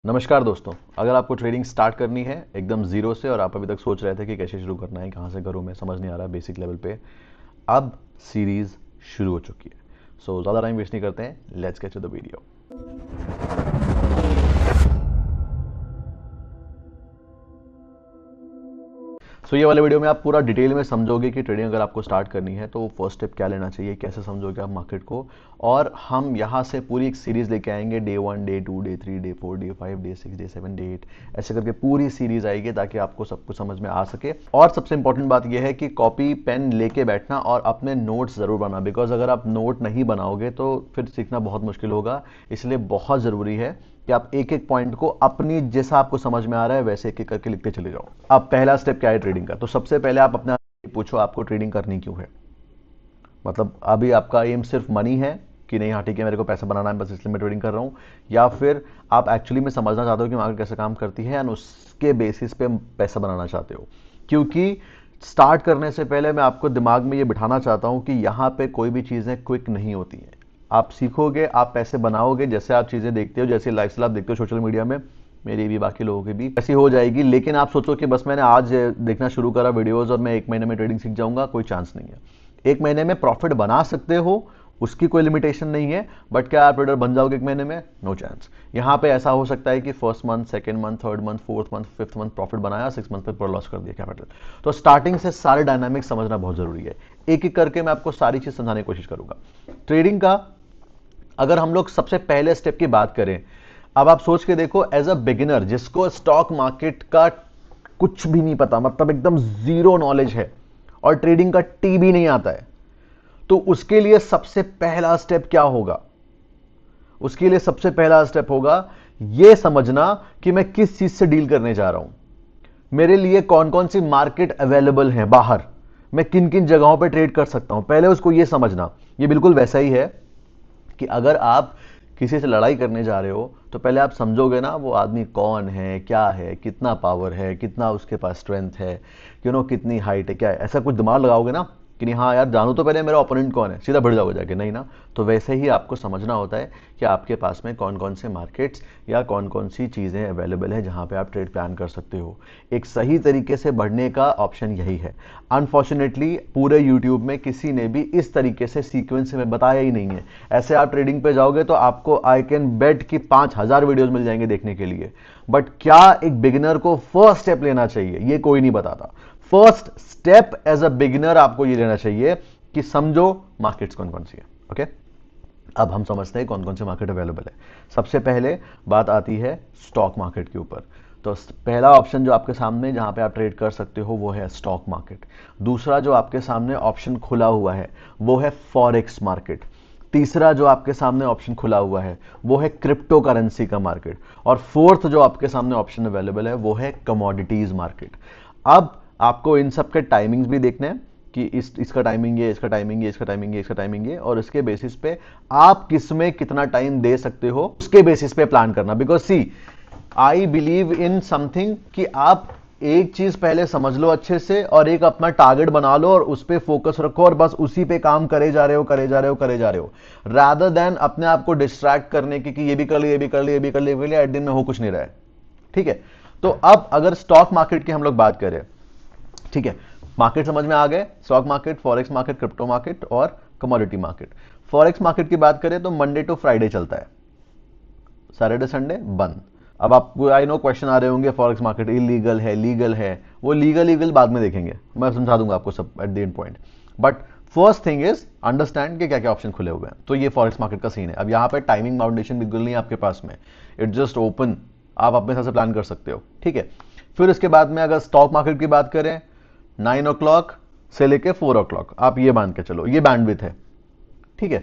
नमस्कार दोस्तों। अगर आपको ट्रेडिंग स्टार्ट करनी है एकदम जीरो से और आप अभी तक सोच रहे थे कि कैसे शुरू करना है, कहाँ से करूँ, मैं समझ नहीं आ रहा बेसिक लेवल पे, अब सीरीज शुरू हो चुकी है। सो ज़्यादा टाइम वेस्ट नहीं करते हैं, let's get to the video. So ये वाले वीडियो में आप पूरा डिटेल में समझोगे कि ट्रेडिंग अगर आपको स्टार्ट करनी है तो फर्स्ट स्टेप क्या लेना चाहिए, कैसे समझोगे आप मार्केट को। और हम यहाँ से पूरी एक सीरीज लेके आएंगे, day 1, day 2, day 3, day 4, day 5, day 6, day 7, day 8, ऐसे करके पूरी सीरीज आएगी ताकि आपको सब कुछ समझ में आ सके। और सबसे इंपॉर्टेंट बात यह है कि कॉपी पेन लेके बैठना और अपने नोट्स जरूर बनाना, बिकॉज अगर आप नोट नहीं बनाओगे तो फिर सीखना बहुत मुश्किल होगा। इसलिए बहुत जरूरी है कि आप एक एक पॉइंट को अपनी जैसा आपको समझ में आ रहा है वैसे एक एक करके लिखते चले जाओ। अब पहला स्टेप क्या है ट्रेडिंग का, तो सबसे पहले आप अपने आप से पूछो आपको ट्रेडिंग करनी क्यों है। मतलब अभी आपका एम सिर्फ मनी है कि नहीं, हाँ ठीक है मेरे को पैसा बनाना है बस इसलिए मैं ट्रेडिंग कर रहा हूँ, या फिर आप एक्चुअली में समझना चाहते हो कि मार्केट कैसे काम करती है एंड उसके बेसिस पे पैसा बनाना चाहते हो। क्योंकि स्टार्ट करने से पहले मैं आपको दिमाग में ये बिठाना चाहता हूँ कि यहाँ पे कोई भी चीज़ें क्विक नहीं होती हैं। आप सीखोगे, आप पैसे बनाओगे, जैसे आप चीज़ें देखते हो, जैसे लाइफस्टाइल आप देखते हो सोशल मीडिया में, मेरी भी बाकी लोगों की भी ऐसी हो जाएगी। लेकिन आप सोचो कि बस मैंने आज देखना शुरू करा वीडियोस और मैं एक महीने में ट्रेडिंग सीख जाऊंगा, कोई चांस नहीं है। एक महीने में प्रॉफिट बना सकते हो, उसकी कोई लिमिटेशन नहीं है, बट क्या आप ट्रेडर बन जाओगे एक महीने में? No chance. यहां पे ऐसा हो सकता है कि first month, second month, third month, fourth month, fifth month profit बनाया, 6 मंथ पे पूरा लॉस कर दिया कैपिटल। तो स्टार्टिंग से सारे डायनामिक्स समझना बहुत जरूरी है। एक एक करके मैं आपको सारी चीज समझाने की कोशिश करूंगा। ट्रेडिंग का अगर हम लोग सबसे पहले स्टेप की बात करें, अब आप सोच के देखो, एज अ बिगिनर जिसको स्टॉक मार्केट का कुछ भी नहीं पता, मतलब एकदम जीरो नॉलेज है और ट्रेडिंग का टी भी नहीं आता है, तो उसके लिए सबसे पहला स्टेप क्या होगा? उसके लिए सबसे पहला स्टेप होगा यह समझना कि मैं किस चीज से डील करने जा रहा हूं, मेरे लिए कौन कौन सी मार्केट अवेलेबल है बाहर, मैं किन किन जगहों पे ट्रेड कर सकता हूं, पहले उसको यह समझना। यह बिल्कुल वैसा ही है कि अगर आप किसी से लड़ाई करने जा रहे हो तो पहले आप समझोगे ना वो आदमी कौन है, क्या है, कितना पावर है, कितना उसके पास स्ट्रेंथ है, कितनी हाइट है, क्या है, ऐसा कुछ दिमाग लगाओगे ना कि नहीं हाँ यार जानू तो पहले मेरा ओपोनेंट कौन है, सीधा भिड़ जाओगे जाके, नहीं ना। तो वैसे ही आपको समझना होता है कि आपके पास में कौन कौन से मार्केट्स या कौन कौन सी चीज़ें अवेलेबल है जहां पे आप ट्रेड प्लान कर सकते हो। एक सही तरीके से बढ़ने का ऑप्शन यही है। अनफॉर्चुनेटली पूरे यूट्यूब में किसी ने भी इस तरीके से सीक्वेंस में बताया ही नहीं है। ऐसे आप ट्रेडिंग पे जाओगे तो आपको आई कैन बेट कि 5,000 वीडियोस मिल जाएंगे देखने के लिए, बट क्या एक बिगिनर को फर्स्ट स्टेप लेना चाहिए ये कोई नहीं बताता। First step as a beginner आपको ये लेना चाहिए कि समझो मार्केट्स कौन कौन सी है। ओके, अब हम समझते हैं कौन कौन से मार्केट अवेलेबल है। सबसे पहले बात आती है स्टॉक मार्केट के ऊपर। तो पहला ऑप्शन जो आपके सामने जहां पे आप ट्रेड कर सकते हो वो है स्टॉक मार्केट। दूसरा जो आपके सामने ऑप्शन खुला हुआ है वो है फॉरेक्स मार्केट। तीसरा जो आपके सामने ऑप्शन खुला हुआ है वो है क्रिप्टो करेंसी का मार्केट। और फोर्थ जो आपके सामने ऑप्शन अवेलेबल है वो है कमोडिटीज मार्केट। अब आपको इन सब के टाइमिंग्स भी देखने हैं कि इसका टाइमिंग है, इसका टाइमिंग है, इसका टाइमिंग है, इसका टाइमिंग है, और इसके बेसिस पे आप किसमें कितना टाइम दे सकते हो उसके बेसिस पे प्लान करना। Because see, I believe in something कि आप एक चीज पहले समझ लो अच्छे से और एक अपना टारगेट बना लो और उस पर फोकस रखो और बस उसी पे काम करे जा रहे हो, करे जा रहे हो, करे जा रहे हो, रादर देन अपने आप को डिस्ट्रैक्ट करने की कि ये भी कर लिया, ये भी कर लिया, ये भी कर लिया, एट दिन में हो कुछ नहीं रहा है। ठीक है, तो अब अगर स्टॉक मार्केट की हम लोग बात करें, ठीक है, मार्केट समझ में आ गए, stock market, forex market, crypto market और कमोडिटी मार्केट। फॉरेक्स मार्केट की बात करें तो मंडे टू फ्राइडे चलता है, सैटरडे संडे बंद। अब आपको आई नो क्वेश्चन आ रहे होंगे फॉरेक्स मार्केट इलीगल है, लीगल है, वो लीगल लीगल बाद में देखेंगे, मैं समझा दूंगा आपको सब at the end point. But first thing is understand कि क्या क्या ऑप्शन खुले हुए हैं। तो ये फॉरेक्स मार्केट का सीन है। अब यहाँ पे टाइमिंग बाउंडेशन बिल्कुल नहीं है आपके पास में, इट जस्ट ओपन, आप अपने हिसाब से प्लान कर सकते हो। ठीक है, फिर उसके बाद में अगर स्टॉक मार्केट की बात करें, 9 o'clock से लेके 4 o'clock, आप ये मान के चलो ये बैंडविथ है। ठीक है,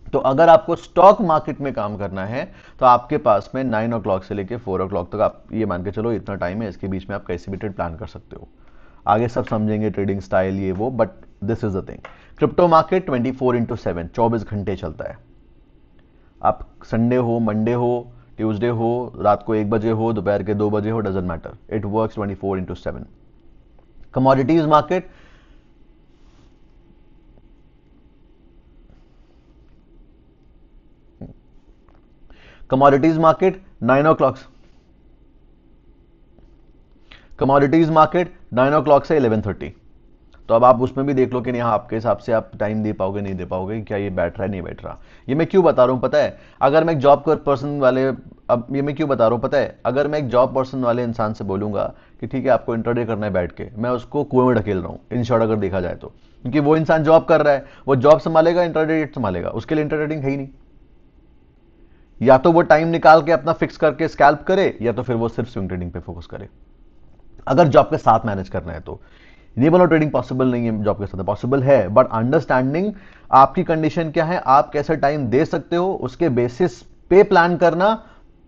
तो अगर आपको स्टॉक मार्केट में काम करना है तो आपके पास में 9 o'clock से लेके 4 o'clock तक, आप ये मान के चलो इतना टाइम है, इसके बीच में आप कैसे भी ट्रेड प्लान कर सकते हो। आगे सब समझेंगे ट्रेडिंग स्टाइल ये वो, but this is the thing. Crypto market 24/7 24 घंटे चलता है। आप संडे हो, मंडे हो, ट्यूसडे हो, रात को 1 बजे हो, दोपहर के 2 बजे हो, doesn't matter, it works 24/7। Commodities market, commodities market 9 o'clock commodities market 9 o'clock से 11:30। तो अब आप उसमें भी देख लो कि नहीं आपके हिसाब से आप टाइम दे पाओगे नहीं दे पाओगे, क्या ये बैठ रहा है नहीं बैठ रहा। ये मैं क्यों बता रहा हूं पता है, अगर मैं एक जॉब पर्सन वाले, अब ये मैं क्यों बता रहा हूं पता है, अगर मैं एक जॉब पर्सन वाले इंसान से बोलूंगा कि ठीक है आपको इंटरडे करना है बैठ के, मैं उसको कुएं में ढकेल रहा हूं इन शॉर्ट अगर देखा जाए तो, क्योंकि वो इंसान जॉब कर रहा है, वो जॉब संभालेगा इंटरडे संभालेगा, उसके लिए इंटरट्रेडिंग है ही नहीं। या तो वो टाइम निकाल के अपना फिक्स करके स्कैल्प करे, या तो फिर वो सिर्फ स्विंग ट्रेडिंग पे फोकस करे, अगर जॉब के साथ मैनेज करना है तो। ये बोलो ट्रेडिंग पॉसिबल नहीं है जॉब के साथ, पॉसिबल है, बट अंडरस्टैंडिंग आपकी कंडीशन क्या है, आप कैसे टाइम दे सकते हो, उसके बेसिस पे प्लान करना,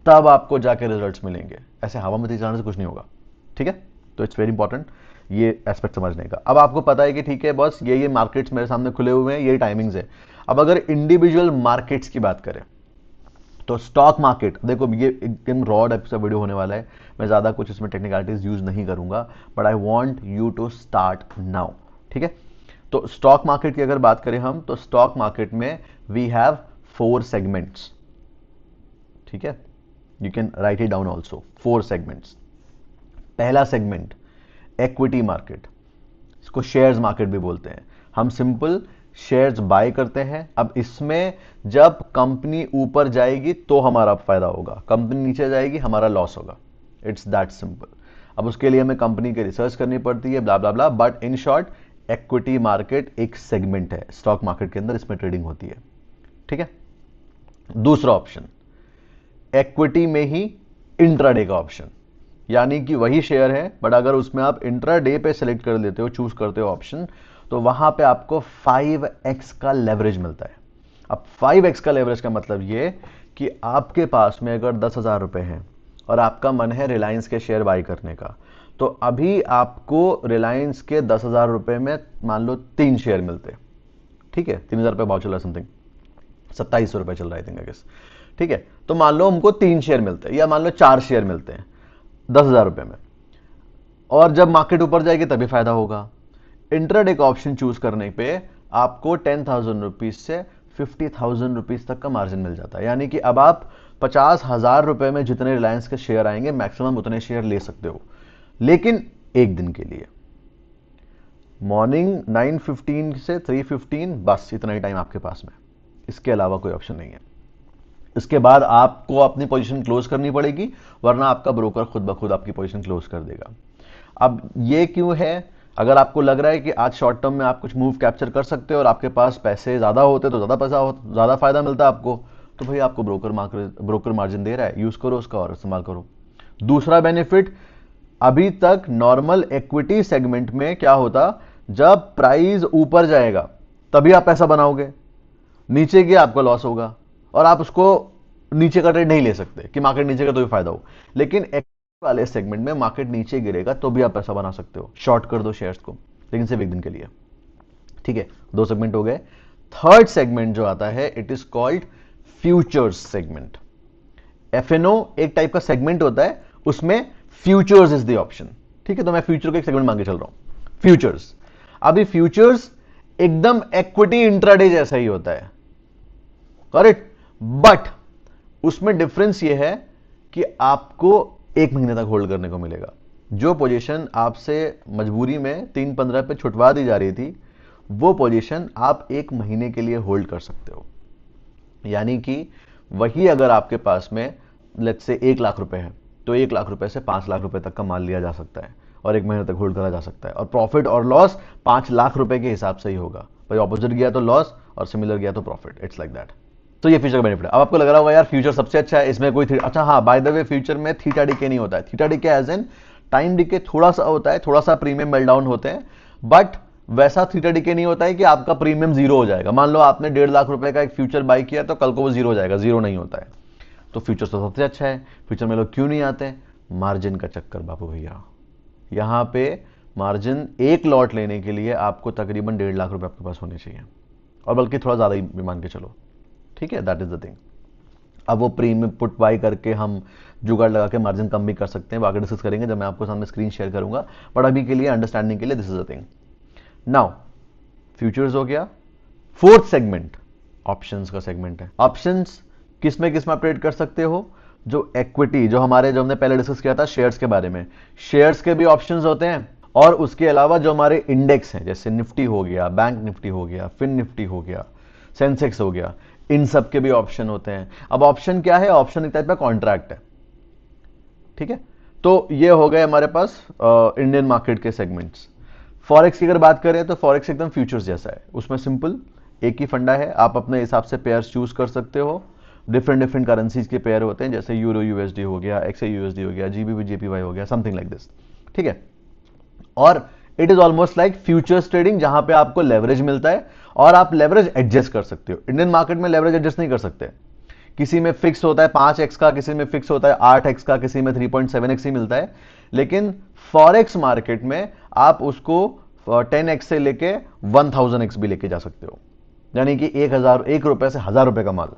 तब आपको जाके रिजल्ट्स मिलेंगे। ऐसे हवा में जाने से कुछ नहीं होगा, ठीक है। तो इट्स वेरी इंपॉर्टेंट ये एस्पेक्ट समझने का। अब आपको पता है कि ठीक है बॉस ये मार्केट्स मेरे सामने खुले हुए हैं, ये टाइमिंग्स है। अब अगर इंडिविजुअल मार्केट्स की बात करें तो स्टॉक मार्केट, देखो ये एकदम रॉ टाइप का वीडियो होने वाला है, मैं ज्यादा कुछ इसमें टेक्निकलिटीज यूज नहीं करूंगा, but I want you to start now, ठीक है। तो स्टॉक मार्केट की अगर बात करें हम, तो स्टॉक मार्केट में वी हैव 4 सेगमेंट्स, ठीक है, you can write it down also, 4 segments. पहला सेगमेंट इक्विटी मार्केट, इसको शेयर्स मार्केट भी बोलते हैं, हम सिंपल शेयर्स बाय करते हैं। अब इसमें जब कंपनी ऊपर जाएगी तो हमारा फायदा होगा, कंपनी नीचे जाएगी हमारा लॉस होगा, इट्स दैट सिंपल। अब उसके लिए हमें कंपनी की रिसर्च करनी पड़ती है, blah blah blah, but in short equity market एक सेगमेंट है स्टॉक मार्केट के अंदर, इसमें ट्रेडिंग होती है, ठीक है। दूसरा ऑप्शन इक्विटी में ही इंट्राडे का ऑप्शन, यानी कि वही शेयर है बट अगर उसमें आप इंट्राडे पे सेलेक्ट कर लेते हो, चूज करते हो ऑप्शन, तो वहां पे आपको 5x का लेवरेज मिलता है। अब 5x का लेवरेज का मतलब ये कि आपके पास में अगर 10,000 रुपए हैं और आपका मन है रिलायंस के शेयर बाई करने का, तो अभी आपको रिलायंस के 10,000 रुपए में मान लो 3 शेयर मिलते, ठीक है, 3,000 रुपए भाव चल रहा है, समथिंग 2700 रुपए चल रहा है, आई गेस, ठीक है। तो मान लो हमको 3 शेयर मिलते हैं या मान लो 4 शेयर मिलते हैं 10,000 रुपए में, और जब मार्केट ऊपर जाएगी तभी फायदा होगा। इंट्राडे का ऑप्शन चूज करने पे आपको 10,000 रुपीज से 50,000 रुपीज तक का मार्जिन मिल जाता है, यानी कि अब आप 50,000 रुपए में जितने रिलायंस के शेयर आएंगे मैक्सिमम उतने शेयर ले सकते हो, लेकिन एक दिन के लिए, मॉर्निंग 9:15 से 3:15, बस इतना ही टाइम आपके पास में, इसके अलावा कोई ऑप्शन नहीं है। इसके बाद आपको अपनी पोजीशन क्लोज करनी पड़ेगी, वरना आपका ब्रोकर खुद ब खुद आपकी पोजीशन क्लोज कर देगा। अब ये क्यों है, अगर आपको लग रहा है कि आज शॉर्ट टर्म में आप कुछ मूव कैप्चर कर सकते हो और आपके पास पैसे ज्यादा होते तो ज्यादा पैसा ज्यादा फायदा मिलता आपको, तो भाई आपको ब्रोकर मार्जिन दे रहा है, यूज करो उसका और इस्तेमाल करो। दूसरा बेनिफिट, अभी तक नॉर्मल इक्विटी सेगमेंट में क्या होता, जब प्राइस ऊपर जाएगा तभी आप पैसा बनाओगे, नीचे गया आपका लॉस होगा, और आप उसको नीचे का ट्रेड नहीं ले सकते कि मार्केट नीचे का तो भी फायदा हो। लेकिन वाले सेगमेंट में मार्केट नीचे गिरेगा तो भी आप पैसा बना सकते हो, शॉर्ट कर दो शेयर्स को, लेकिन सिर्फ एक दिन के लिए, ठीक है। 2 सेगमेंट हो गए। थर्ड सेगमेंट जो आता है it is called futures segment. FNO एक टाइप का सेगमेंट होता है, उसमें फ्यूचर्स इज द ऑप्शन, ठीक है। तो मैं फ्यूचर का एक सेगमेंट मांगे चल रहा हूं, फ्यूचर्स। अभी फ्यूचर्स एकदम इक्विटी इंट्राडे जैसा ही होता है, करेक्ट, बट उसमें डिफरेंस यह है कि आपको 1 महीने तक होल्ड करने को मिलेगा। जो पोजीशन आपसे मजबूरी में 3:15 पे छुटवा दी जा रही थी, वो पोजीशन आप 1 महीने के लिए होल्ड कर सकते हो, यानी कि वही अगर आपके पास में लेट्स से 1 लाख रुपए है, तो 1 लाख रुपए से 5 लाख रुपए तक का माल लिया जा सकता है और 1 महीने तक होल्ड करा जा सकता है, और प्रॉफिट और लॉस 5 लाख रुपए के हिसाब से ही होगा, भाई ऑपोजिट गया तो लॉस और सिमिलर गया तो प्रॉफिट, इट्स लाइक दैट। तो ये फ्यूचर का बेनिफिट है। अब आपको लग रहा होगा यार फ्यूचर सबसे अच्छा है, इसमें कोई अच्छा, हाँ बाय द वे फ्यूचर में थीटा डीके नहीं होता है, theta decay as an time decay थोड़ा सा होता है, थोड़ा सा प्रीमियम मेल डाउन होते हैं, बट वैसा थीटा डीके नहीं होता है कि आपका प्रीमियम जीरो हो जाएगा। मान लो आपने 1.5 लाख रुपए का एक फ्यूचर बाय किया तो कल को वो जीरो हो जाएगा, जीरो नहीं होता है। तो फ्यूचर तो सबसे अच्छा है। फ्यूचर में लोग क्यों नहीं आते, मार्जिन का चक्कर बाबू भैया। यहां पे मार्जिन एक लॉट लेने के लिए आपको तकरीबन 1.5 लाख रुपए आपके पास होने चाहिए, और बल्कि थोड़ा ज्यादा ही मान के चलो, ठीक है, दैट इज द थिंग। अब वो प्रीमियम पुट बाई करके हम जुगाड़ लगा के मार्जिन कम भी कर सकते हैं, आगे डिस्कस करेंगे जब मैं आपको सामने स्क्रीन शेयर करूंगा, बट अभी के लिए अंडरस्टैंडिंग के लिए this is the thing. Now futures हो गया। फोर्थ सेगमेंट ऑप्शंस का सेगमेंट है। ऑप्शंस किस में आप ट्रेड कर सकते हो, जो इक्विटी, जो हमने पहले डिस्कस किया था शेयर्स के बारे में, शेयर्स के भी ऑप्शंस होते हैं, और उसके अलावा जो हमारे इंडेक्स हैं जैसे निफ्टी हो गया, बैंक निफ्टी हो गया, फिन निफ्टी हो गया, सेंसेक्स हो गया, इन सब के भी ऑप्शन होते हैं। अब ऑप्शन क्या है? ऑप्शन एक टाइप का कॉन्ट्रैक्ट है, ठीक है। तो ये हो गए हमारे पास इंडियन मार्केट के सेगमेंट्स। फॉरेक्स की अगर बात करें तो फॉरेक्स एकदम फ्यूचर्स जैसा है, उसमें सिंपल एक ही फंडा है, आप अपने हिसाब से पेयर्स चूज कर सकते हो। डिफरेंट डिफरेंट करेंसीज के पेयर होते हैं, जैसे यूरो यूएसडी हो गया, एक्सए यूएसडी हो गया, जीबीपी जेपीवाई हो गया, समथिंग लाइक दिस, ठीक है। और it is almost like futures trading, जहां पे आपको लेवरेज मिलता है और आप लेवरेज एडजस्ट कर सकते हो। इंडियन मार्केट में लेवरेज एडजस्ट नहीं कर सकते, किसी में फिक्स होता है 5x का, किसी में फिक्स होता है 8x का, किसी में 3.7x ही मिलता है। लेकिन फॉरेक्स मार्केट में आप उसको 10x से लेके 1000x भी लेके जा सकते हो, यानी कि 1 रुपए से 1000 रुपए का माल,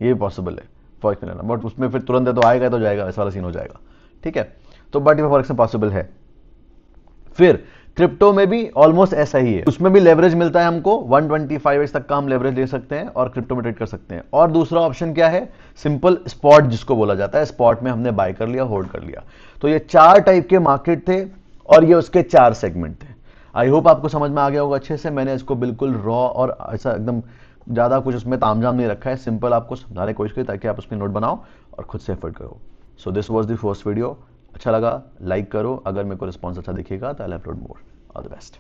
ये भी पॉसिबल है फॉरेक्स में लेना। बट उसमें फिर तुरंत तो आएगा तो जाएगा, ऐसा वाला सीन हो जाएगा, ठीक है। तो बट ये फॉरेक्स में पॉसिबल है। फिर क्रिप्टो में भी ऑलमोस्ट ऐसा ही है, उसमें भी लेवरेज मिलता है हमको, 125x तक का हम लेवरेज ले सकते हैं और क्रिप्टो में ट्रेड कर सकते हैं। और दूसरा ऑप्शन क्या है? सिंपल स्पॉट, जिसको बोला जाता है, स्पॉट में हमने बाय कर लिया, होल्ड कर लिया। तो ये 4 टाइप के मार्केट थे और ये उसके 4 सेगमेंट थे। आई होप आपको समझ में आ गया होगा अच्छे से। मैंने इसको बिल्कुल रॉ और ऐसा एकदम ज्यादा कुछ उसमें तामझाम नहीं रखा है, सिंपल आपको समझाने की कोशिश की ताकि आप उसमें नोट बनाओ और खुद से एफर्ट करो। So this was the first video. अच्छा लगा लाइक करो, अगर मेरे को रिस्पॉन्स अच्छा दिखेगा तो I will upload more. All the best.